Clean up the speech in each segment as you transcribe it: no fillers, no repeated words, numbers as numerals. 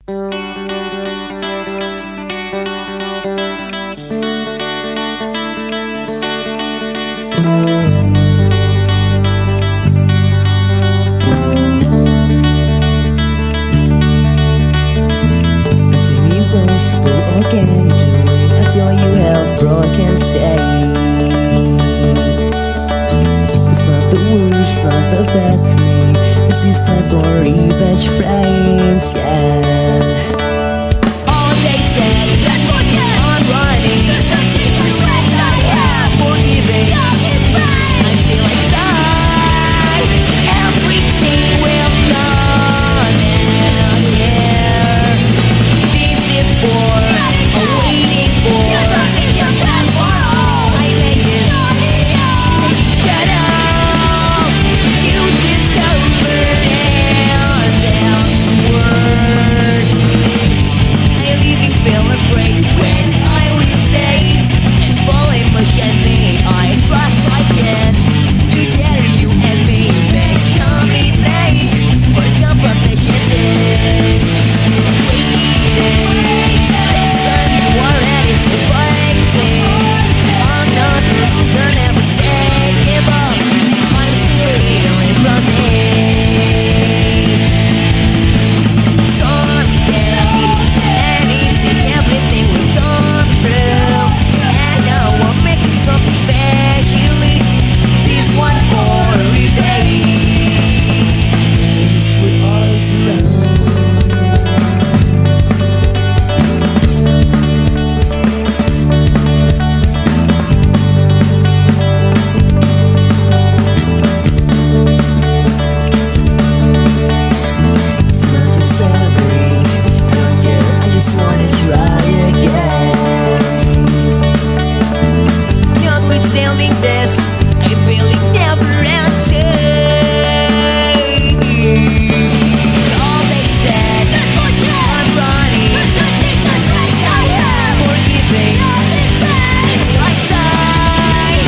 Nothing impossible or can you do it until you have broken say. It's not the worst, not the bad thing. This is time for revenge, friends, yeah. All they say, that's what I'm running. The searching for friends I have. Forgiving, until inside everything will come and here. This is for waiting for. You're talking your plan for all. I lay it. Shut up. You just overheard this word. I leaving feeling great when I will stay and fall emotionally. I trust I can. Together you and me make commitment for confrontation is waiting. Listen, you are ready to fighting. I'm not a loser, never say give up. I'm still here in front of this. Someday, anything, everything will come through. And now I'm making something specially. This one for revenge. This will always surround. It's not just slavery, don't care, I just wanna try again. Notwithstanding this, I feel it never ends. All they said, I'm running. Forgiving, until I die.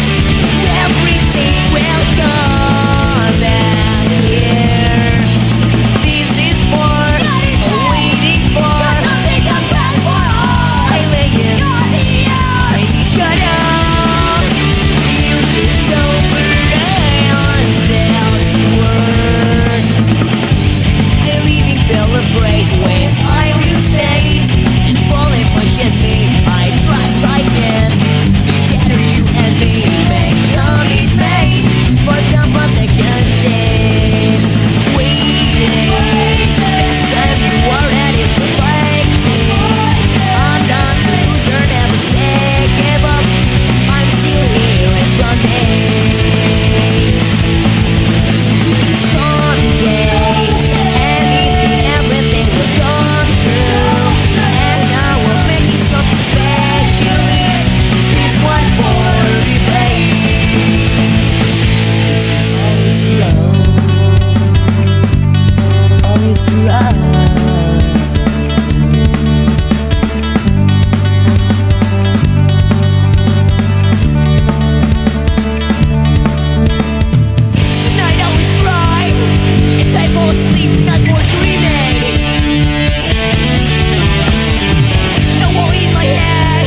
Everything will come back here. This is for waiting for. I lay it. Shut up. You just overran this word. I leaving celebrate when I will stay and fall emotionally. I trust I can. Together you and me make commitment for the protection is waiting. Next time you are ready to fight it. I'm not a loser, never say give up. I'm still here in front of this. Someday, anything, everything will come true. And now we're making something special. This one for revenge. This will always surround. Always surround. Tonight I was right, and I fall asleep not for dreaming. No more in my head,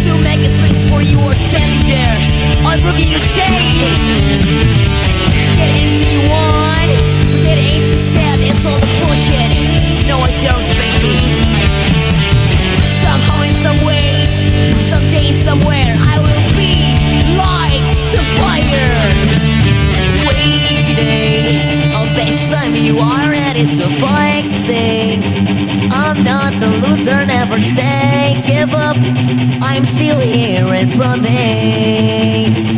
still make a place for you or standing there. I'm looking to say, get anything you want, forget anything said, it's all the bullshit. No one tells baby. Somehow in some ways, someday in somewhere, I will be like to fire. Waiting, I'll bet some you are ready to fight. I'm not the loser, never say give up. I'm still here in promise.